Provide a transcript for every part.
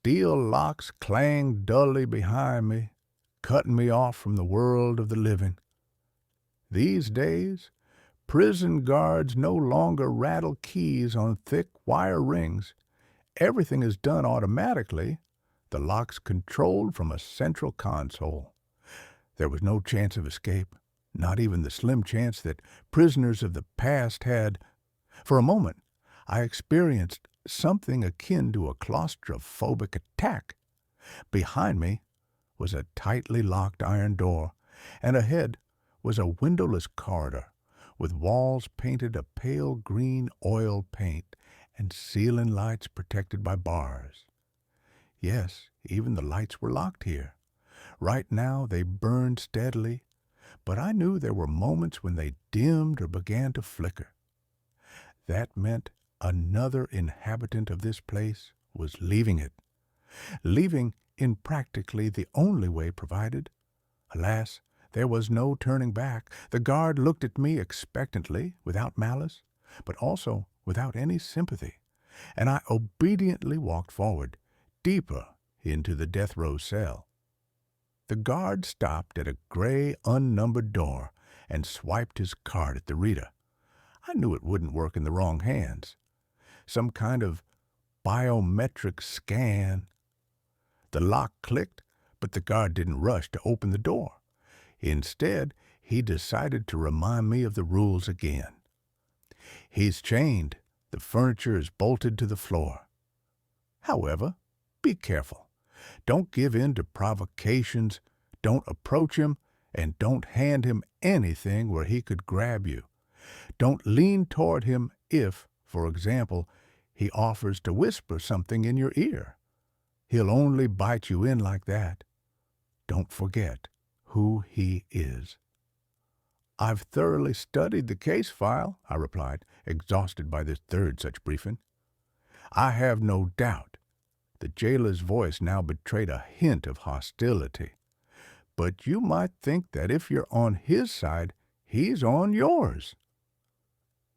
steel locks clanged dully behind me, cutting me off from the world of the living. These days, prison guards no longer rattle keys on thick wire rings. Everything is done automatically, the locks controlled from a central console. There was no chance of escape, not even the slim chance that prisoners of the past had. For a moment, I experienced something akin to a claustrophobic attack. Behind me was a tightly locked iron door, and ahead was a windowless corridor with walls painted a pale green oil paint and ceiling lights protected by bars. Yes, even the lights were locked here. Right now they burned steadily, but I knew there were moments when they dimmed or began to flicker. That meant another inhabitant of this place was leaving it. Leaving in practically the only way provided. Alas, there was no turning back. The guard looked at me expectantly, without malice, but also without any sympathy, and I obediently walked forward, deeper into the death row cell. The guard stopped at a gray, unnumbered door and swiped his card at the reader. I knew it wouldn't work in the wrong hands. Some kind of biometric scan. The lock clicked, but the guard didn't rush to open the door. Instead, he decided to remind me of the rules again. He's chained. The furniture is bolted to the floor. However, be careful. Don't give in to provocations, don't approach him, and don't hand him anything where he could grab you. Don't lean toward him if, for example, he offers to whisper something in your ear. He'll only bite you in like that. Don't forget who he is. I've thoroughly studied the case file, I replied, exhausted by this third such briefing. I have no doubt. The jailer's voice now betrayed a hint of hostility. But you might think that if you're on his side, he's on yours.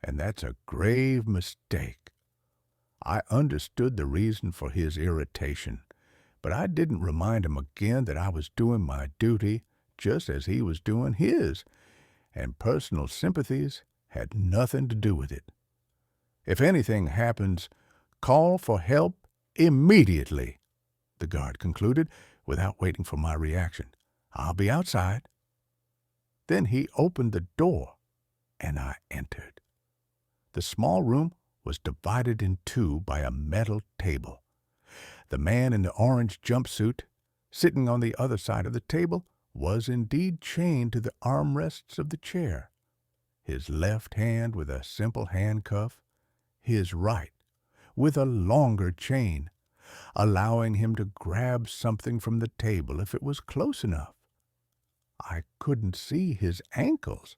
And that's a grave mistake. I understood the reason for his irritation, but I didn't remind him again that I was doing my duty just as he was doing his, and personal sympathies had nothing to do with it. If anything happens, call for help immediately, the guard concluded, without waiting for my reaction. I'll be outside. Then he opened the door, and I entered. The small room was divided in two by a metal table. The man in the orange jumpsuit, sitting on the other side of the table, was indeed chained to the armrests of the chair. His left hand with a simple handcuff, his right with a longer chain, allowing him to grab something from the table if it was close enough. I couldn't see his ankles,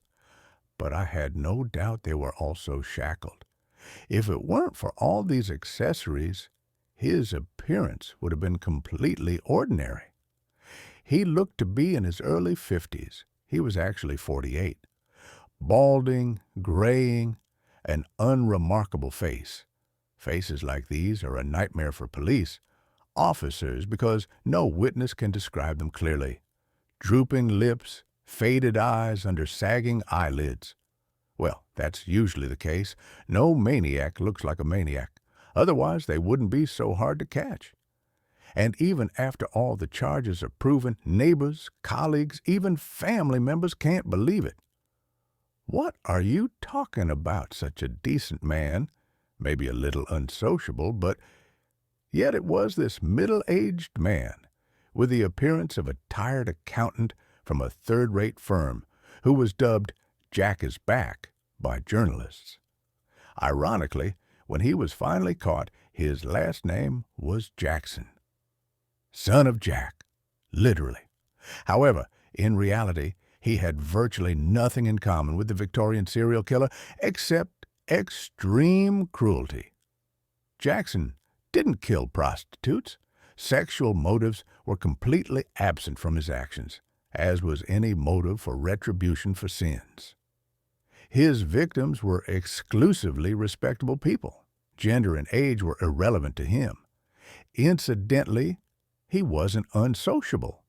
but I had no doubt they were also shackled. If it weren't for all these accessories, his appearance would have been completely ordinary. He looked to be in his early 50s. He was actually 48. Balding, graying, an unremarkable face. Faces like these are a nightmare for police officers because no witness can describe them clearly. Drooping lips, faded eyes under sagging eyelids. Well, that's usually the case. No maniac looks like a maniac. Otherwise, they wouldn't be so hard to catch. And even after all the charges are proven, neighbors, colleagues, even family members can't believe it. What are you talking about, such a decent man? Maybe a little unsociable, but yet it was this middle-aged man, with the appearance of a tired accountant from a third-rate firm, who was dubbed Jack is Back by journalists. Ironically, when he was finally caught, his last name was Jackson. Son of Jack, literally. However, in reality, he had virtually nothing in common with the Victorian serial killer except extreme cruelty. Jackson didn't kill prostitutes. Sexual motives were completely absent from his actions, as was any motive for retribution for sins. His victims were exclusively respectable people. Gender and age were irrelevant to him. Incidentally, he wasn't unsociable.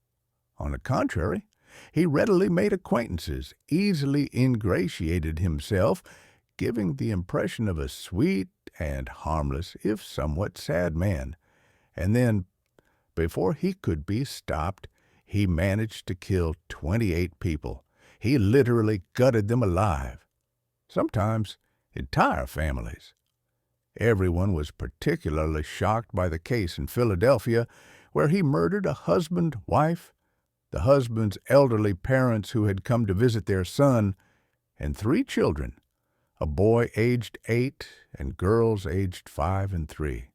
On the contrary, he readily made acquaintances, easily ingratiated himself, giving the impression of a sweet and harmless, if somewhat sad man. And then, before he could be stopped, he managed to kill 28 people. He literally gutted them alive. Sometimes entire families. Everyone was particularly shocked by the case in Philadelphia where he murdered a husband, wife, the husband's elderly parents who had come to visit their son, and 3 children, a boy aged 8 and girls aged 5 and 3.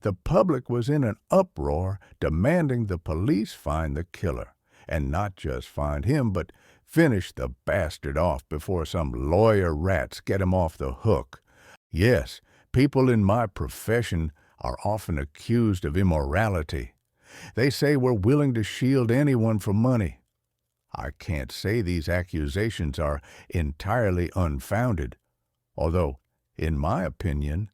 The public was in an uproar demanding the police find the killer, and not just find him, but finish the bastard off before some lawyer rats get him off the hook. Yes, people in my profession are often accused of immorality. They say we're willing to shield anyone for money. I can't say these accusations are entirely unfounded, although, in my opinion,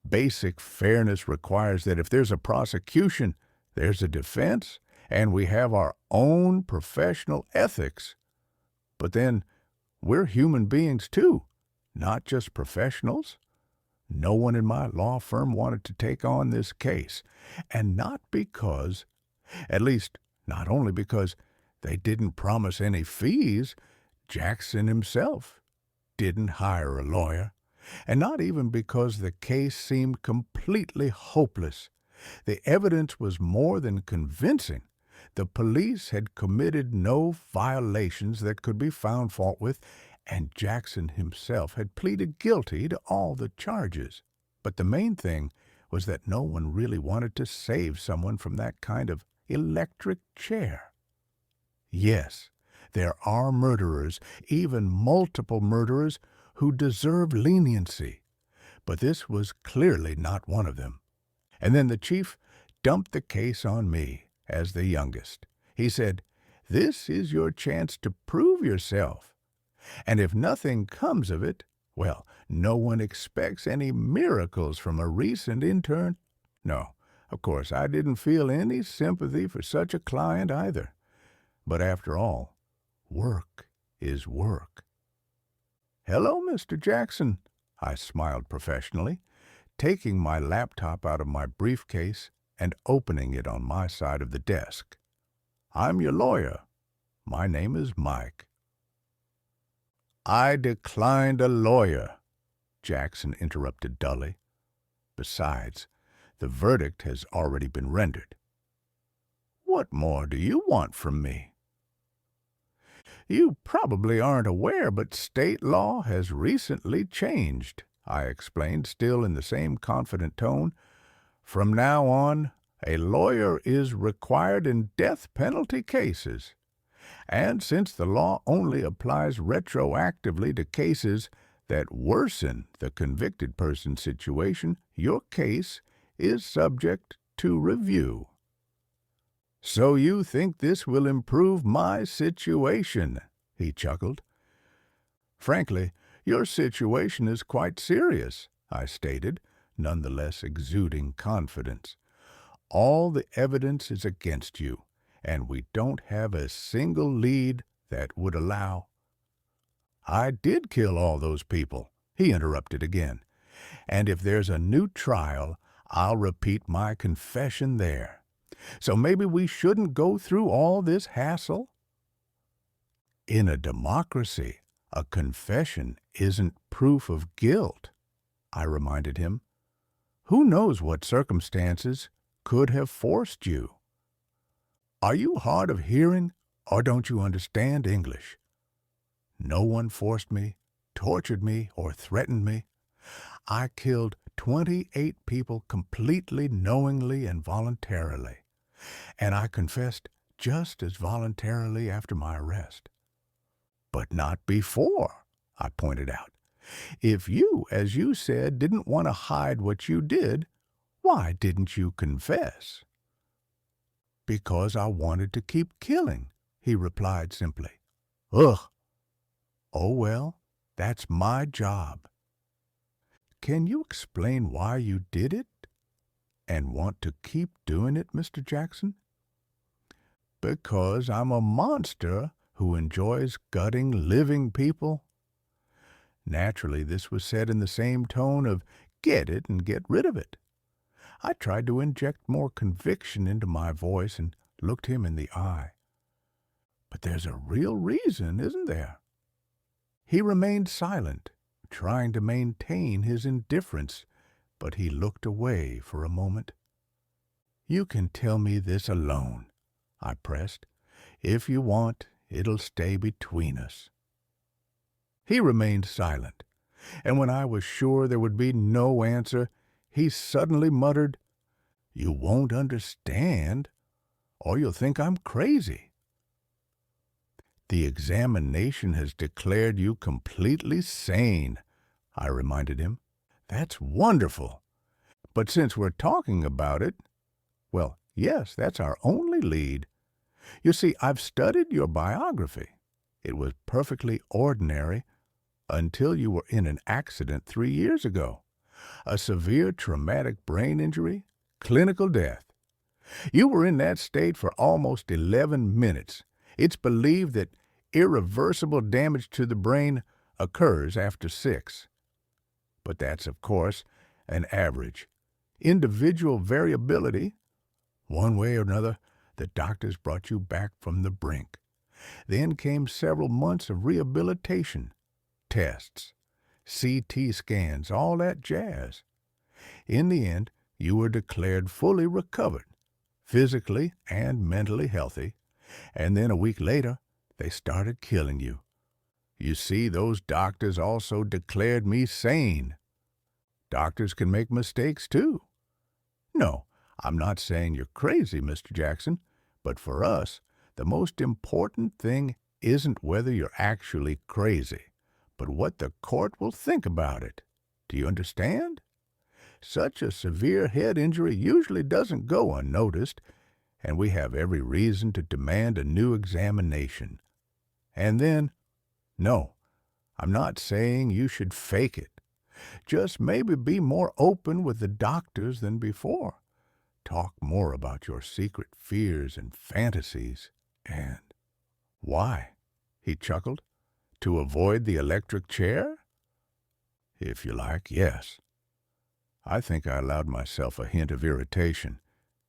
basic fairness requires that if there's a prosecution, there's a defense, and we have our own professional ethics. But then, we're human beings too, not just professionals. No one in my law firm wanted to take on this case, and not because, at least not only because they didn't promise any fees, Jackson himself didn't hire a lawyer, and not even because the case seemed completely hopeless. The evidence was more than convincing. The police had committed no violations that could be found fault with, and Jackson himself had pleaded guilty to all the charges. But the main thing was that no one really wanted to save someone from that kind of electric chair. Yes, there are murderers, even multiple murderers, who deserve leniency, but this was clearly not one of them. And then the chief dumped the case on me, as the youngest. He said, "This is your chance to prove yourself. And if nothing comes of it, well, no one expects any miracles from a recent intern." No, of course, I didn't feel any sympathy for such a client either. But after all, work is work. "Hello, Mr. Jackson," I smiled professionally, taking my laptop out of my briefcase and opening it on my side of the desk. "I'm your lawyer. My name is Mike." "I declined a lawyer," Jackson interrupted dully. "Besides, the verdict has already been rendered." "What more do you want from me?" "You probably aren't aware, but state law has recently changed," I explained, still in the same confident tone. "From now on, a lawyer is required in death penalty cases. And since the law only applies retroactively to cases that worsen the convicted person's situation, your case is subject to review." "So you think this will improve my situation?" he chuckled. "Frankly, your situation is quite serious," I stated, nonetheless exuding confidence. "All the evidence is against you, and we don't have a single lead that would allow—" "I did kill all those people," he interrupted again. "And if there's a new trial, I'll repeat my confession there. So maybe we shouldn't go through all this hassle?" "In a democracy, a confession isn't proof of guilt," I reminded him. "Who knows what circumstances could have forced you?" "Are you hard of hearing, or don't you understand English? No one forced me, tortured me, or threatened me. I killed 28 people completely, knowingly, and voluntarily. And I confessed just as voluntarily after my arrest." "But not before," I pointed out. "If you, as you said, didn't want to hide what you did, why didn't you confess?" "Because I wanted to keep killing," he replied simply. "Ugh." "Oh well, that's my job." "Can you explain why you did it?" And want to keep doing it, Mr. Jackson? Because I'm a monster who enjoys gutting living people. Naturally, this was said in the same tone of get it and get rid of it. I tried to inject more conviction into my voice and looked him in the eye. But there's a real reason, isn't there? He remained silent, trying to maintain his indifference, but he looked away for a moment. You can tell me this alone, I pressed. If you want, it'll stay between us. He remained silent, and when I was sure there would be no answer, he suddenly muttered, You won't understand, or you'll think I'm crazy. The examination has declared you completely sane, I reminded him. That's wonderful. But since we're talking about it, well, yes, that's our only lead. You see, I've studied your biography. It was perfectly ordinary until you were in an accident 3 years ago. A severe traumatic brain injury, clinical death. You were in that state for almost 11 minutes. It's believed that irreversible damage to the brain occurs after 6. But that's, of course, an average. Individual variability. One way or another, the doctors brought you back from the brink. Then came several months of rehabilitation, tests, CT scans, all that jazz. In the end, you were declared fully recovered, physically and mentally healthy, and then a week later, they started killing you. You see, those doctors also declared me sane. Doctors can make mistakes, too. No, I'm not saying you're crazy, Mr. Jackson, but for us, the most important thing isn't whether you're actually crazy, but what the court will think about it. Do you understand? Such a severe head injury usually doesn't go unnoticed, and we have every reason to demand a new examination. And then, no, I'm not saying you should fake it. Just maybe be more open with the doctors than before. Talk more about your secret fears and fantasies. And why? He chuckled. To avoid the electric chair? If you like, yes. I think I allowed myself a hint of irritation.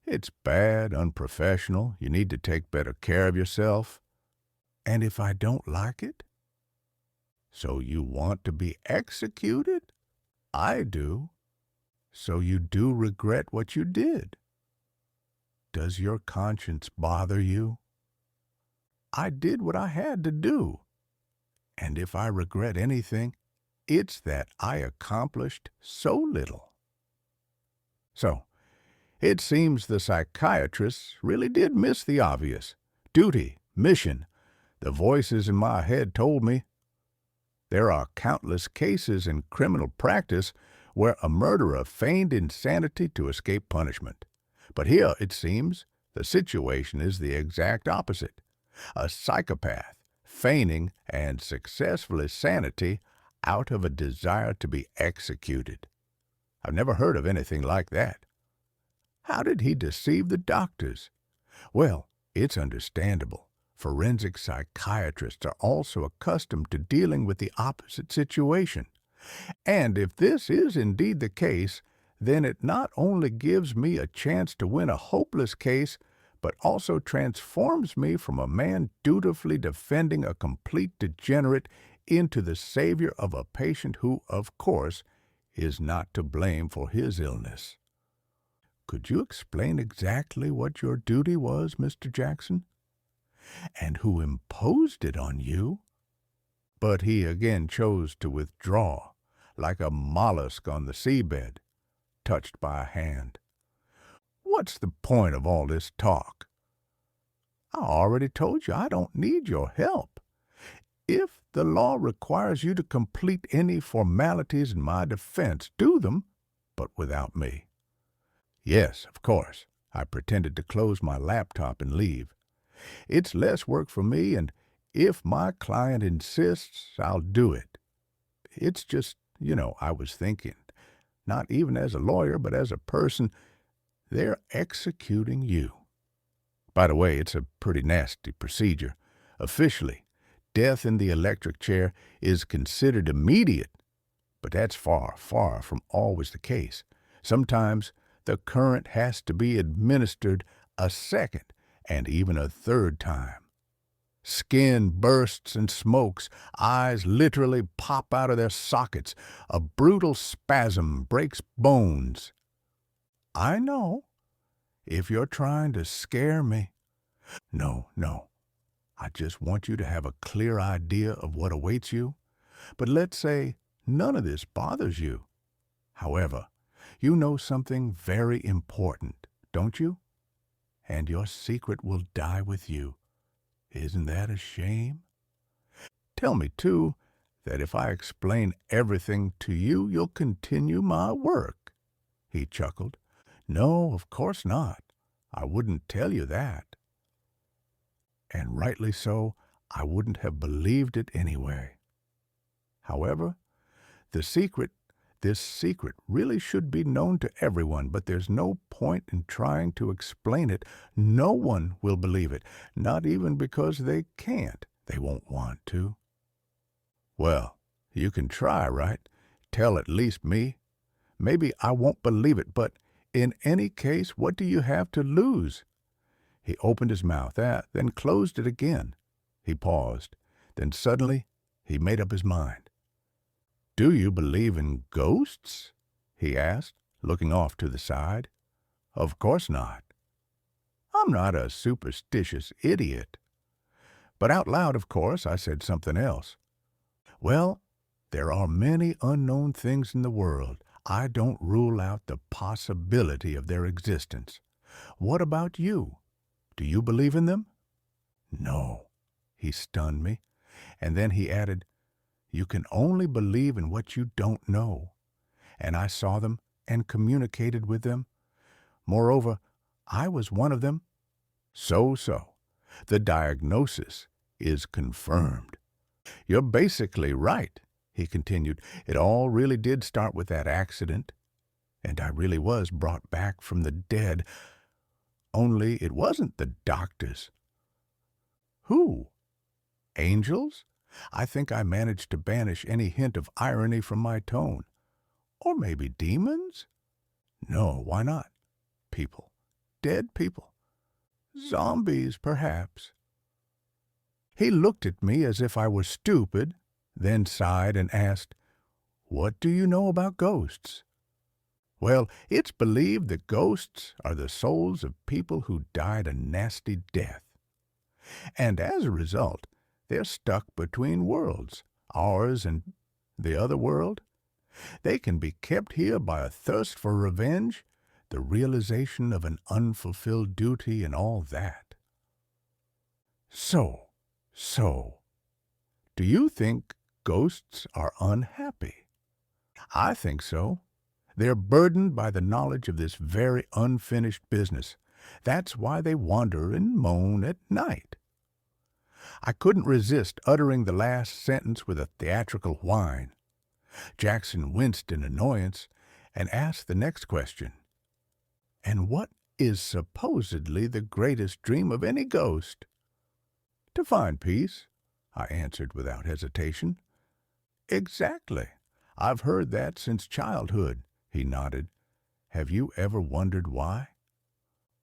It's bad, unprofessional. You need to take better care of yourself. And if I don't like it? So you want to be executed? I do. So you do regret what you did? Does your conscience bother you? I did what I had to do. And if I regret anything, it's that I accomplished so little. So, it seems the psychiatrists really did miss the obvious. Duty, mission. The voices in my head told me. There are countless cases in criminal practice where a murderer feigned insanity to escape punishment. But here, it seems, the situation is the exact opposite. A psychopath feigning and successful sanity out of a desire to be executed. I've never heard of anything like that. How did he deceive the doctors? Well, it's understandable. Forensic psychiatrists are also accustomed to dealing with the opposite situation. And if this is indeed the case, then it not only gives me a chance to win a hopeless case, but also transforms me from a man dutifully defending a complete degenerate into the savior of a patient who, of course, is not to blame for his illness. Could you explain exactly what your duty was, Mr. Jackson? And who imposed it on you? But he again chose to withdraw, like a mollusk on the seabed, touched by a hand. What's the point of all this talk? I already told you I don't need your help. If the law requires you to complete any formalities in my defense, do them, but without me. Yes, of course. I pretended to close my laptop and leave. It's less work for me, and if my client insists, I'll do it. It's just, I was thinking, not even as a lawyer, but as a person, They're executing you. By the way, it's a pretty nasty procedure. Officially, death in the electric chair is considered immediate, but that's far, far from always the case. Sometimes the current has to be administered a second and even a third time. Skin bursts and smokes, eyes literally pop out of their sockets, a brutal spasm breaks bones. I know, if you're trying to scare me. No, no, I just want you to have a clear idea of what awaits you. But let's say none of this bothers you. However, you know something very important, don't you? And your secret will die with you. Isn't that a shame? Tell me, too, that if I explain everything to you, you'll continue my work. He chuckled. No, of course not. I wouldn't tell you that. And rightly so, I wouldn't have believed it anyway. However, this secret really should be known to everyone, but there's no point in trying to explain it. No one will believe it, not even because they can't. They won't want to. Well, you can try, right? Tell at least me. Maybe I won't believe it, but in any case, what do you have to lose? He opened his mouth, then closed it again. He paused. Then suddenly, he made up his mind. Do you believe in ghosts? He asked, looking off to the side. Of course not. I'm not a superstitious idiot. But out loud, of course, I said something else. Well, there are many unknown things in the world. I don't rule out the possibility of their existence. What about you? Do you believe in them? No. He stunned me, and then he added, You can only believe in what you don't know. And I saw them and communicated with them. Moreover, I was one of them. So. The diagnosis is confirmed. You're basically right, he continued. It all really did start with that accident, and I really was brought back from the dead. Only it wasn't the doctors. Who? Angels? I think I managed to banish any hint of irony from my tone. Or maybe demons? No, why not? People. Dead people. Zombies, perhaps. He looked at me as if I were stupid, then sighed and asked, What do you know about ghosts? Well, it's believed that ghosts are the souls of people who died a nasty death. And as a result, they're stuck between worlds, ours and the other world. They can be kept here by a thirst for revenge, the realization of an unfulfilled duty, and all that. So, do you think ghosts are unhappy? I think so. They're burdened by the knowledge of this very unfinished business. That's why they wander and moan at night. I couldn't resist uttering the last sentence with a theatrical whine. Jackson winced in annoyance and asked the next question. And what is supposedly the greatest dream of any ghost? To find peace, I answered without hesitation. Exactly. I've heard that since childhood, he nodded. Have you ever wondered why?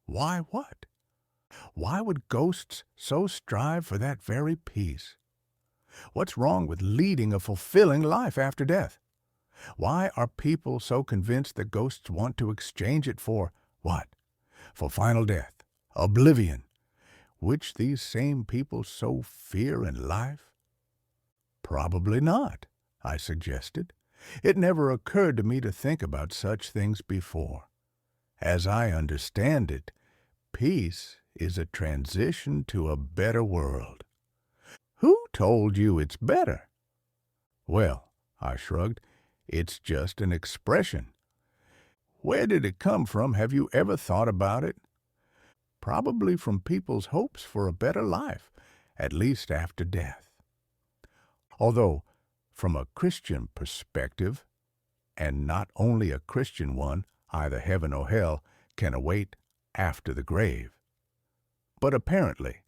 Why what? Why would ghosts so strive for that very peace? What's wrong with leading a fulfilling life after death? Why are people so convinced that ghosts want to exchange it for what? For final death, oblivion, which these same people so fear in life? Probably not, I suggested. It never occurred to me to think about such things before. As I understand it, peace is a transition to a better world. Who told you it's better? Well, I shrugged, it's just an expression. Where did it come from? Have you ever thought about it? Probably from people's hopes for a better life, at least after death. Although, from a Christian perspective, and not only a Christian one, either heaven or hell, can await after the grave. But apparently,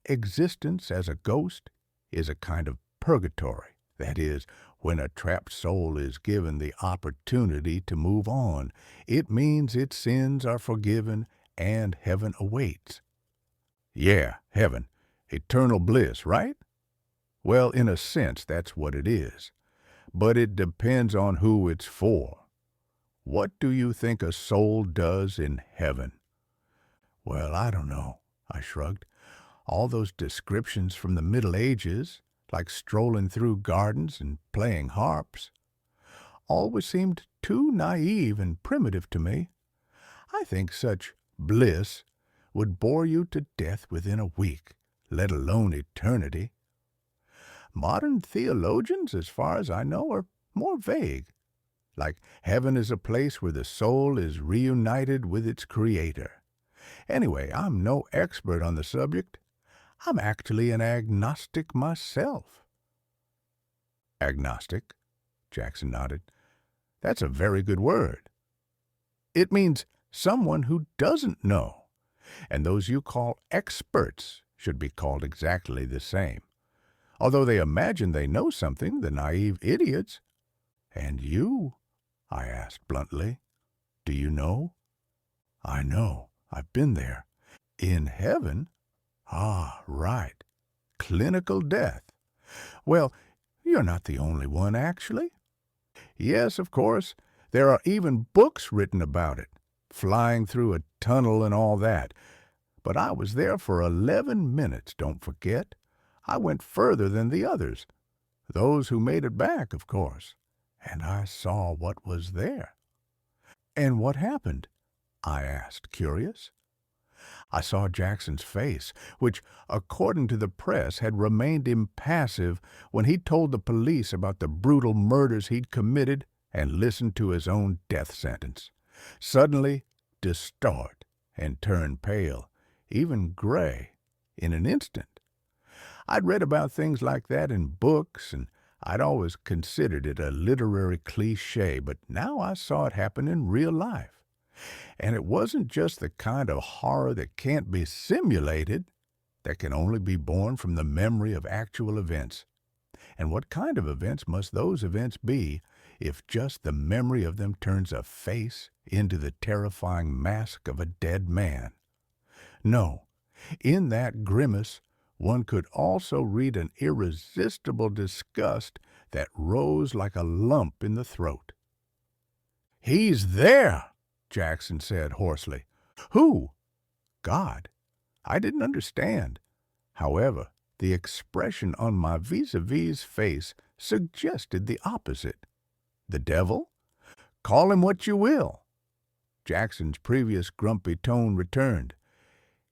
existence as a ghost is a kind of purgatory. That is, when a trapped soul is given the opportunity to move on, it means its sins are forgiven and heaven awaits. Yeah, heaven. Eternal bliss, right? Well, in a sense, that's what it is. But it depends on who it's for. What do you think a soul does in heaven? Well, I don't know, I shrugged. All those descriptions from the Middle Ages, like strolling through gardens and playing harps, always seemed too naive and primitive to me. I think such bliss would bore you to death within a week, let alone eternity. Modern theologians, as far as I know, are more vague. Like heaven is a place where the soul is reunited with its creator. Anyway, I'm no expert on the subject. I'm actually an agnostic myself. Agnostic? Jackson nodded. That's a very good word. It means someone who doesn't know. And those you call experts should be called exactly the same. Although they imagine they know something, the naive idiots. And you? I asked bluntly. Do you know? I know. I've been there. In heaven? Ah, right. Clinical death. Well, you're not the only one, actually. Yes, of course. There are even books written about it, flying through a tunnel and all that. But I was there for 11 minutes, don't forget. I went further than the others. Those who made it back, of course. And I saw what was there. And what happened? I asked, curious. I saw Jackson's face, which, according to the press, had remained impassive when he told the police about the brutal murders he'd committed and listened to his own death sentence. Suddenly distort and turn pale, even gray, in an instant. I'd read about things like that in books, and I'd always considered it a literary cliché, but now I saw it happen in real life. And it wasn't just the kind of horror that can't be simulated, that can only be born from the memory of actual events. And what kind of events must those events be if just the memory of them turns a face into the terrifying mask of a dead man? No, in that grimace one could also read an irresistible disgust that rose like a lump in the throat. "He's there!" Jackson said hoarsely. "Who?" "God." I didn't understand. However, the expression on my vis-a-vis face suggested the opposite. The devil? Call him what you will. Jackson's previous grumpy tone returned.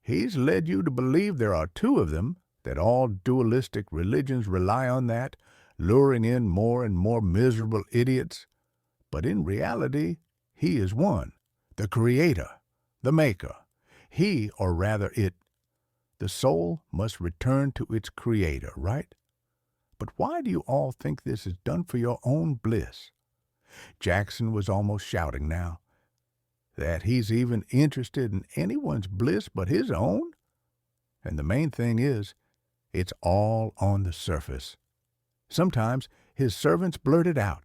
He's led you to believe there are two of them, that all dualistic religions rely on that, luring in more and more miserable idiots. But in reality, he is one, the creator, the maker. He, or rather it, the soul must return to its creator, right? But why do you all think this is done for your own bliss? Jackson was almost shouting now. That he's even interested in anyone's bliss but his own? And the main thing is, it's all on the surface. Sometimes his servants blurt it out,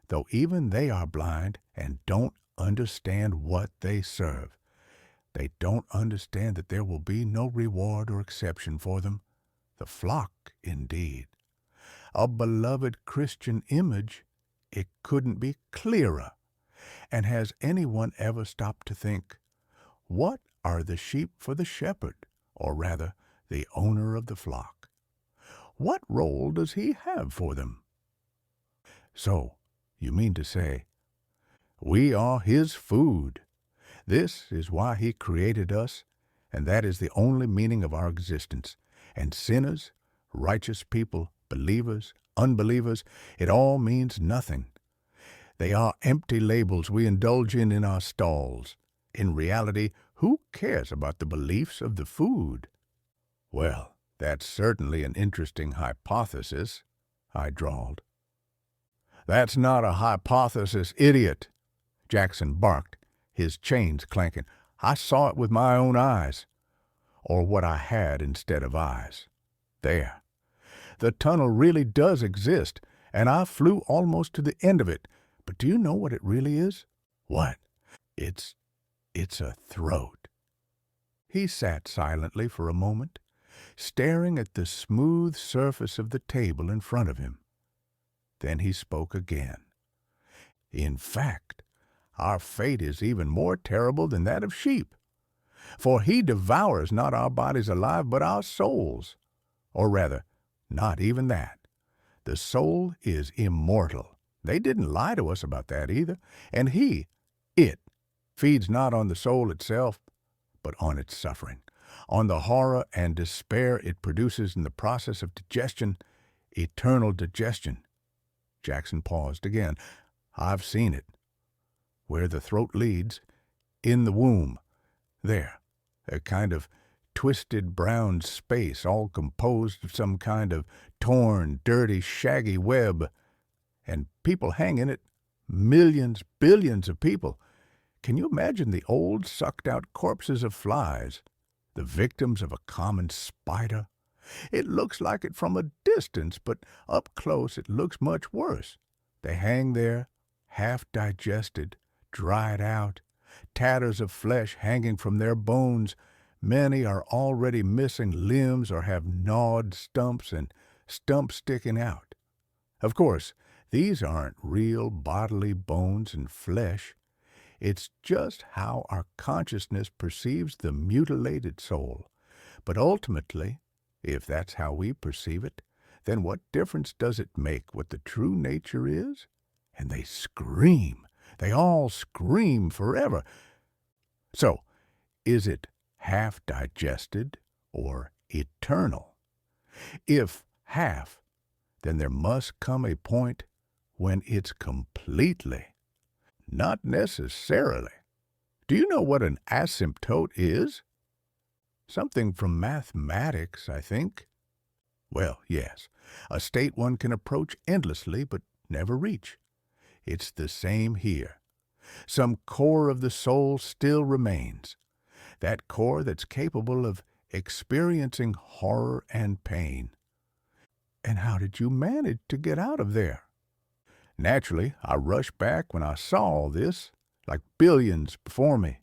though even they are blind and don't understand what they serve. They don't understand that there will be no reward or exception for them. The flock, indeed. A beloved Christian image, it couldn't be clearer. And has anyone ever stopped to think, what are the sheep for the shepherd, or rather, the owner of the flock? What role does he have for them? So, you mean to say, we are his food. This is why he created us, and that is the only meaning of our existence. And sinners, righteous people, believers, unbelievers, it all means nothing. They are empty labels we indulge in our stalls. In reality, who cares about the beliefs of the food? Well, that's certainly an interesting hypothesis, I drawled. That's not a hypothesis, idiot, Jackson barked, his chains clanking. I saw it with my own eyes, or what I had instead of eyes. There. The tunnel really does exist, and I flew almost to the end of it. But do you know what it really is? What? It's a throat. He sat silently for a moment, staring at the smooth surface of the table in front of him. Then he spoke again. In fact, our fate is even more terrible than that of sheep. For he devours not our bodies alive, but our souls. Or rather, not even that. The soul is immortal. They didn't lie to us about that either. And it, feeds not on the soul itself, but on its suffering, on the horror and despair it produces in the process of digestion, eternal digestion. Jackson paused again. I've seen it. Where the throat leads, in the womb. There, a kind of twisted brown space, all composed of some kind of torn, dirty, shaggy web. And people hang in it, millions, billions of people. Can you imagine the old, sucked-out corpses of flies, the victims of a common spider? It looks like it from a distance, but up close it looks much worse. They hang there, half-digested, dried out, tatters of flesh hanging from their bones. Many are already missing limbs or have gnawed stumps and stumps sticking out. Of course, these aren't real bodily bones and flesh. It's just how our consciousness perceives the mutilated soul. But ultimately, if that's how we perceive it, then what difference does it make what the true nature is? And they scream. They all scream forever. So, is it half-digested or eternal? If half, then there must come a point when it's completely. Not necessarily. Do you know what an asymptote is? Something from mathematics, I think. Well, yes, a state one can approach endlessly but never reach. It's the same here. Some core of the soul still remains. That core that's capable of experiencing horror and pain. And how did you manage to get out of there? Naturally, I rushed back when I saw all this, like billions before me.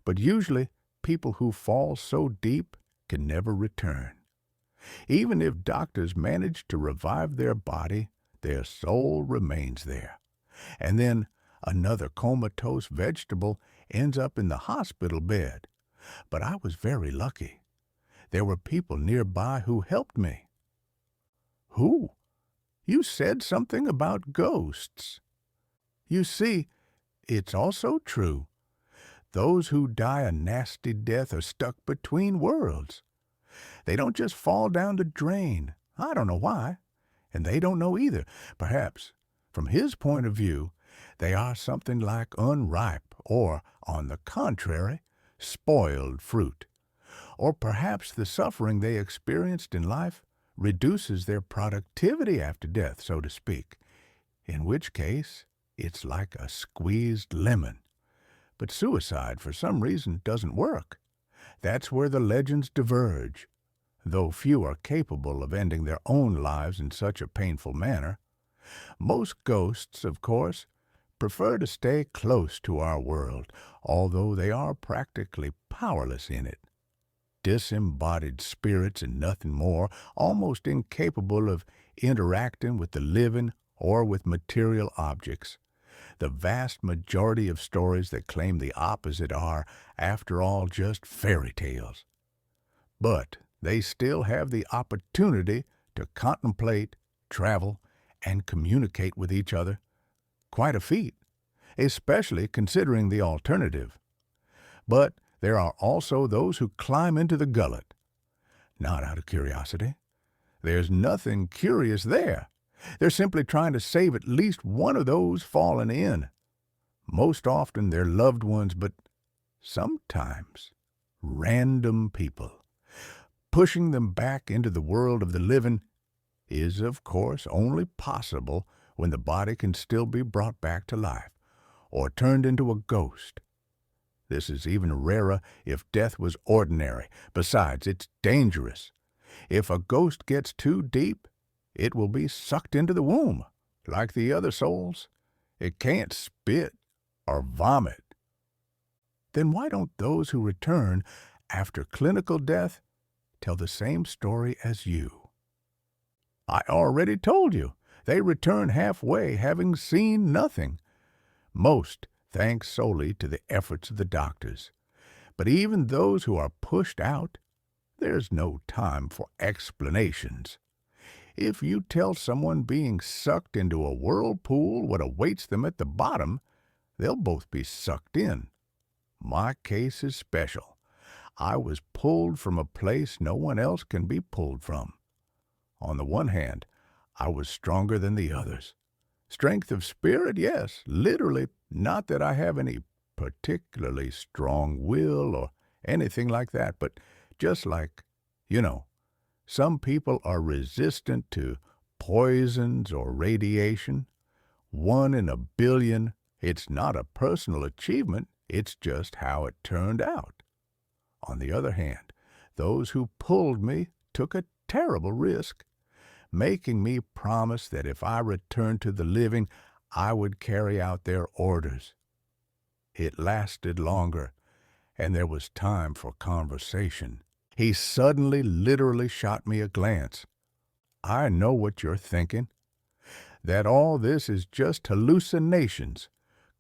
But usually, people who fall so deep can never return. Even if doctors manage to revive their body, their soul remains there. And then another comatose vegetable ends up in the hospital bed. But I was very lucky. There were people nearby who helped me. Who? You said something about ghosts. You see, it's also true. Those who die a nasty death are stuck between worlds. They don't just fall down the drain. I don't know why. And they don't know either. Perhaps, from his point of view, they are something like unripe or, on the contrary, spoiled fruit. Or perhaps the suffering they experienced in life reduces their productivity after death, so to speak, in which case it's like a squeezed lemon. But suicide, for some reason, doesn't work. That's where the legends diverge, though few are capable of ending their own lives in such a painful manner. Most ghosts, of course, prefer to stay close to our world, although they are practically powerless in it. Disembodied spirits and nothing more, almost incapable of interacting with the living or with material objects. The vast majority of stories that claim the opposite are, after all, just fairy tales. But they still have the opportunity to contemplate, travel, and communicate with each other. Quite a feat, especially considering the alternative. But there are also those who climb into the gullet. Not out of curiosity. There's nothing curious there. They're simply trying to save at least one of those fallen in. Most often their loved ones, but sometimes random people. Pushing them back into the world of the living is, of course, only possible when the body can still be brought back to life or turned into a ghost. This is even rarer if death was ordinary. Besides, it's dangerous. If a ghost gets too deep, it will be sucked into the womb, like the other souls. It can't spit or vomit. Then why don't those who return after clinical death tell the same story as you? I already told you. They return halfway, having seen nothing. Most thanks solely to the efforts of the doctors. But even those who are pushed out, there's no time for explanations. If you tell someone being sucked into a whirlpool what awaits them at the bottom, they'll both be sucked in. My case is special. I was pulled from a place no one else can be pulled from. On the one hand, I was stronger than the others. Strength of spirit, yes, literally, not that I have any particularly strong will or anything like that, but just like, some people are resistant to poisons or radiation. 1 in a billion. It's not a personal achievement, it's just how it turned out. On the other hand, those who pulled me took a terrible risk, making me promise that if I returned to the living, I would carry out their orders. It lasted longer, and there was time for conversation. He suddenly, literally shot me a glance. I know what you're thinking, that all this is just hallucinations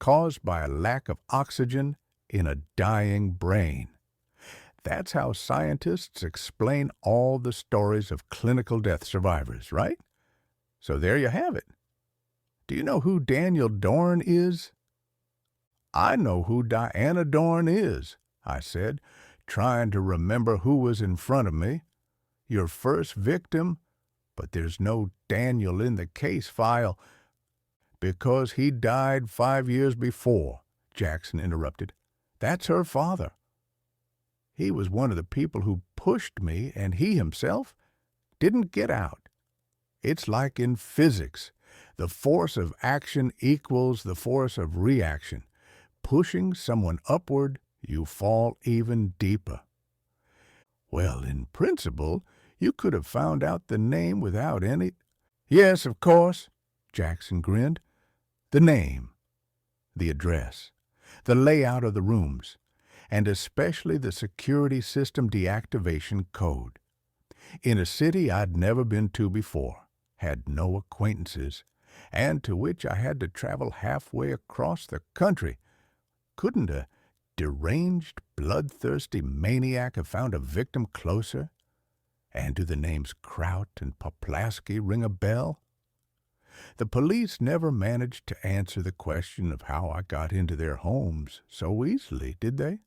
caused by a lack of oxygen in a dying brain. That's how scientists explain all the stories of clinical death survivors, right? So there you have it. Do you know who Daniel Dorn is? I know who Diana Dorn is, I said, trying to remember who was in front of me. Your first victim, but there's no Daniel in the case file. Because he died 5 years before, Jackson interrupted. That's her father. He was one of the people who pushed me, and he himself didn't get out. It's like in physics. The force of action equals the force of reaction. Pushing someone upward, you fall even deeper. Well, in principle, you could have found out the name without any... Yes, of course, Jackson grinned. The name, the address, the layout of the rooms, and especially the security system deactivation code. In a city I'd never been to before, had no acquaintances, and to which I had to travel halfway across the country. Couldn't a deranged, bloodthirsty maniac have found a victim closer? And do the names Kraut and Poplasky ring a bell? The police never managed to answer the question of how I got into their homes so easily, did they?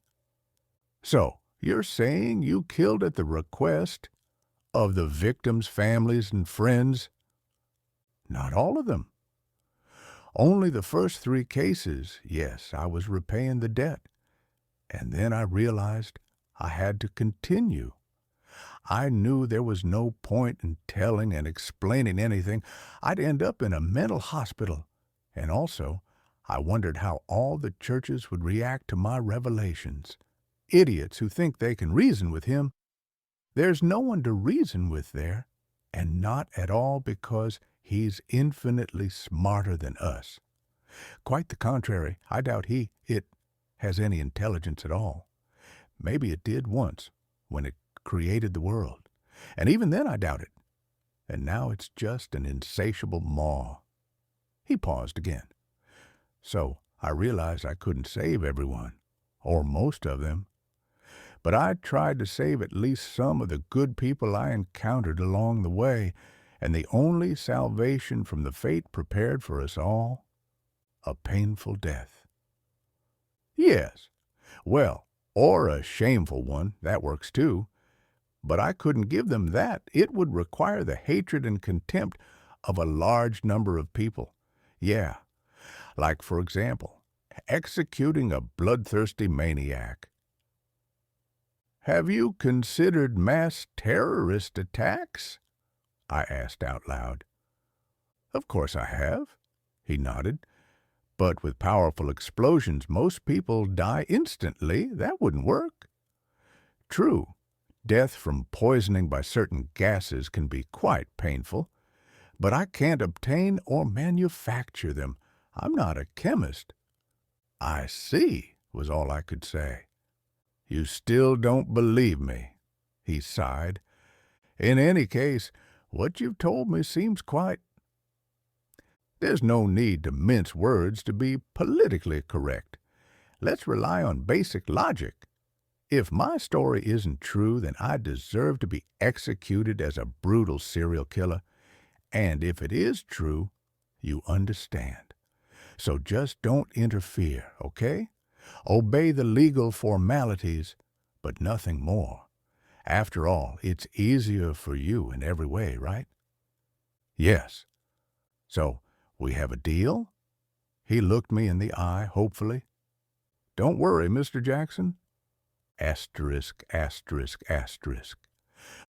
So, you're saying you killed at the request of the victims' families and friends? Not all of them. Only the first 3 cases, yes, I was repaying the debt. And then I realized I had to continue. I knew there was no point in telling and explaining anything. I'd end up in a mental hospital. And also, I wondered how all the churches would react to my revelations. Idiots who think they can reason with him. There's no one to reason with there, and not at all because he's infinitely smarter than us. Quite the contrary, I doubt it has any intelligence at all. Maybe it did once, when it created the world, and even then I doubt it. And now it's just an insatiable maw. He paused again. So I realized I couldn't save everyone, or most of them. But I tried to save at least some of the good people I encountered along the way, and the only salvation from the fate prepared for us all, a painful death. Yes, well, or a shameful one, that works too. But I couldn't give them that. It would require the hatred and contempt of a large number of people. Yeah, like, for example, executing a bloodthirsty maniac. Have you considered mass terrorist attacks? I asked out loud. Of course I have, he nodded. But with powerful explosions, most people die instantly. That wouldn't work. True, death from poisoning by certain gases can be quite painful, but I can't obtain or manufacture them. I'm not a chemist. I see, was all I could say. You still don't believe me, he sighed. In any case, what you've told me seems quite... There's no need to mince words to be politically correct. Let's rely on basic logic. If my story isn't true, then I deserve to be executed as a brutal serial killer. And if it is true, you understand. So just don't interfere, okay? Obey the legal formalities, but nothing more. After all, it's easier for you in every way, right? Yes. So, we have a deal? He looked me in the eye, hopefully. Don't worry, Mr. Jackson. Asterisk, asterisk, asterisk.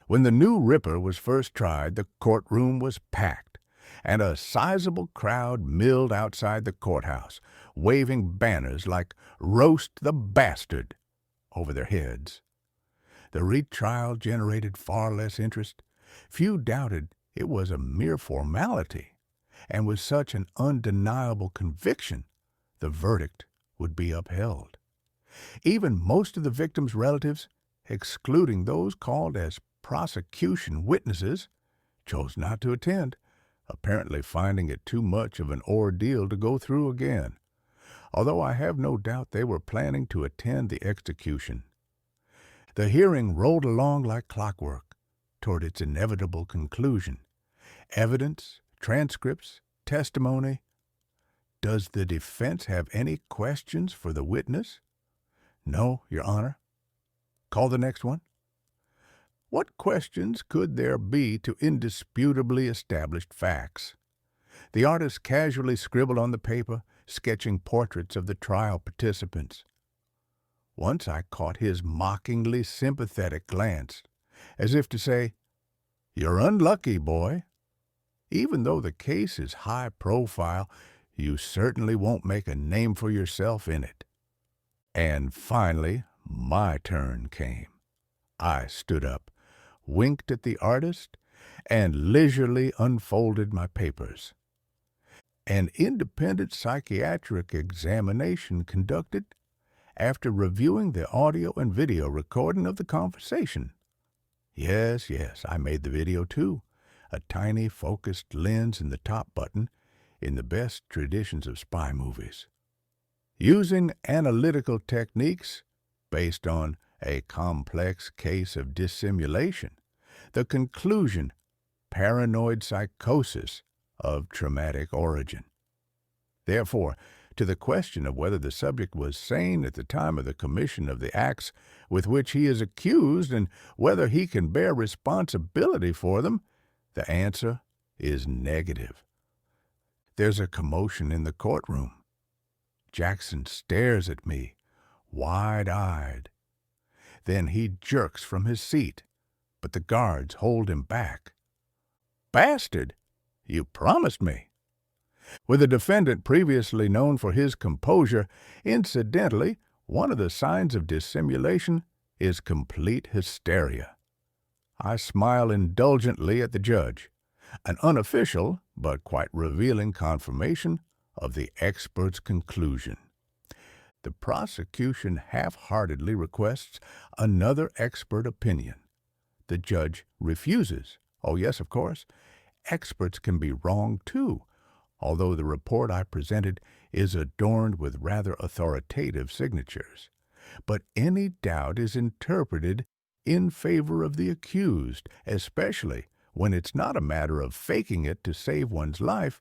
When the new Ripper was first tried, the courtroom was packed, and a sizable crowd milled outside the courthouse, waving banners like "Roast the Bastard" over their heads. The retrial generated far less interest. Few doubted it was a mere formality, and with such an undeniable conviction, the verdict would be upheld. Even most of the victims' relatives, excluding those called as prosecution witnesses, chose not to attend, apparently finding it too much of an ordeal to go through again, although I have no doubt they were planning to attend the execution. The hearing rolled along like clockwork toward its inevitable conclusion. Evidence, transcripts, testimony. Does the defense have any questions for the witness? No, Your Honor. Call the next one. What questions could there be to indisputably established facts? The artist casually scribbled on the paper, sketching portraits of the trial participants. Once I caught his mockingly sympathetic glance, as if to say, "You're unlucky, boy. Even though the case is high profile, you certainly won't make a name for yourself in it." And finally, my turn came. I stood up, winked at the artist, and leisurely unfolded my papers. An independent psychiatric examination conducted after reviewing the audio and video recording of the conversation. Yes, I made the video too. A tiny focused lens in the top button, in the best traditions of spy movies. Using analytical techniques based on a complex case of dissimulation, the conclusion, paranoid psychosis of traumatic origin. Therefore, to the question of whether the subject was sane at the time of the commission of the acts with which he is accused and whether he can bear responsibility for them, the answer is negative. There's a commotion in the courtroom. Jackson stares at me, wide-eyed. Then he jerks from his seat, but the guards hold him back. "Bastard! You promised me." With a defendant previously known for his composure, incidentally, one of the signs of dissimulation is complete hysteria. I smile indulgently at the judge, an unofficial but quite revealing confirmation of the expert's conclusion. The prosecution half-heartedly requests another expert opinion. The judge refuses. Oh, yes, of course. Experts can be wrong, too, although the report I presented is adorned with rather authoritative signatures. But any doubt is interpreted in favor of the accused, especially when it's not a matter of faking it to save one's life,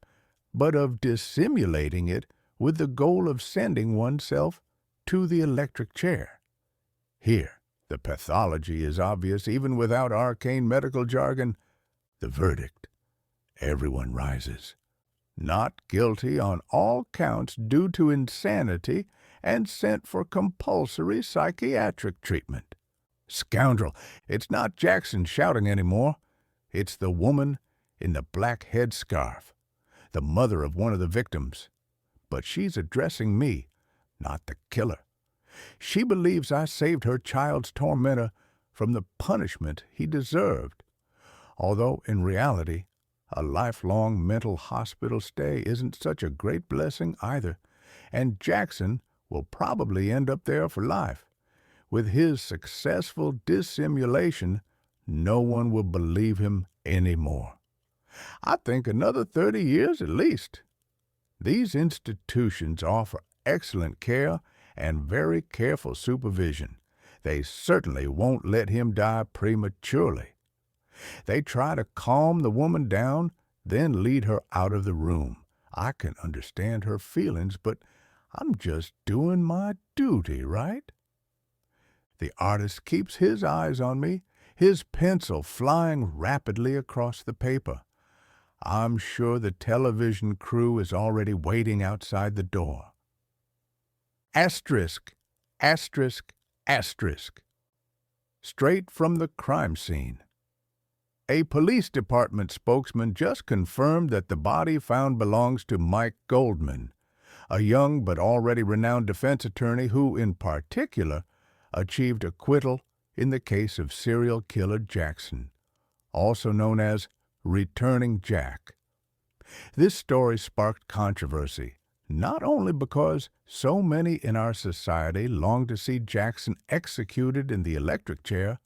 but of dissimulating it with the goal of sending oneself to the electric chair. Here, the pathology is obvious even without arcane medical jargon. The verdict. Everyone rises. Not guilty on all counts due to insanity and sent for compulsory psychiatric treatment. Scoundrel! It's not Jackson shouting anymore. It's the woman in the black headscarf, the mother of one of the victims. but she's addressing me, not the killer. She believes I saved her child's tormentor from the punishment he deserved, although in reality, a lifelong mental hospital stay isn't such a great blessing either, and Jackson will probably end up there for life. With his successful dissimulation, no one will believe him anymore. I think another 30 years at least. These institutions offer excellent care and very careful supervision. They certainly won't let him die prematurely. They try to calm the woman down, then lead her out of the room. I can understand her feelings, but I'm just doing my duty, right? The artist keeps his eyes on me, his pencil flying rapidly across the paper. I'm sure the television crew is already waiting outside the door. Asterisk, asterisk, asterisk. Straight from the crime scene. A police department spokesman just confirmed that the body found belongs to Mike Goldman, a young but already renowned defense attorney who, in particular, achieved acquittal in the case of serial killer Jackson, also known as Returning Jack. This story sparked controversy, not only because so many in our society long to see Jackson executed in the electric chair,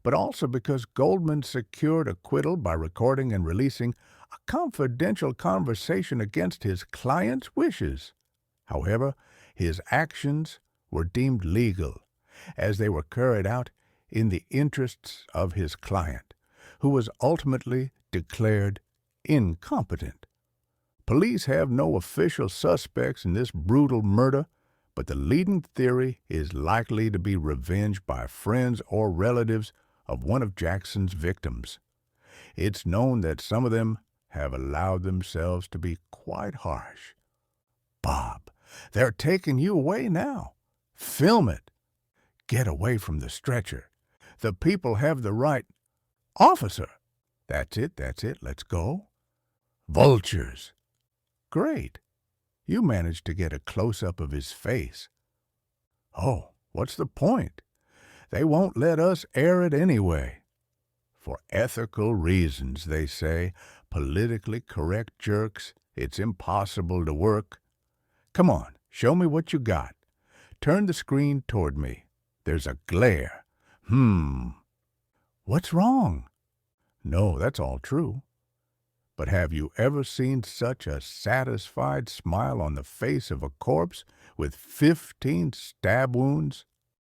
but also because Goldman secured acquittal by recording and releasing a confidential conversation against his client's wishes. However, his actions were deemed legal, as they were carried out in the interests of his client, who was ultimately declared incompetent. Police have no official suspects in this brutal murder, but the leading theory is likely to be revenge by friends or relatives of one of Jackson's victims. It's known that some of them have allowed themselves to be quite harsh. Bob, they're taking you away now. Film it. Get away from the stretcher. The people have the right. Officer! That's it, let's go. Vultures! Great. You managed to get a close-up of his face. Oh, what's the point? They won't let us air it anyway. For ethical reasons, they say, politically correct jerks, it's impossible to work. Come on, show me what you got. Turn the screen toward me. There's a glare. What's wrong? No, that's all true. But have you ever seen such a satisfied smile on the face of a corpse with 15 stab wounds?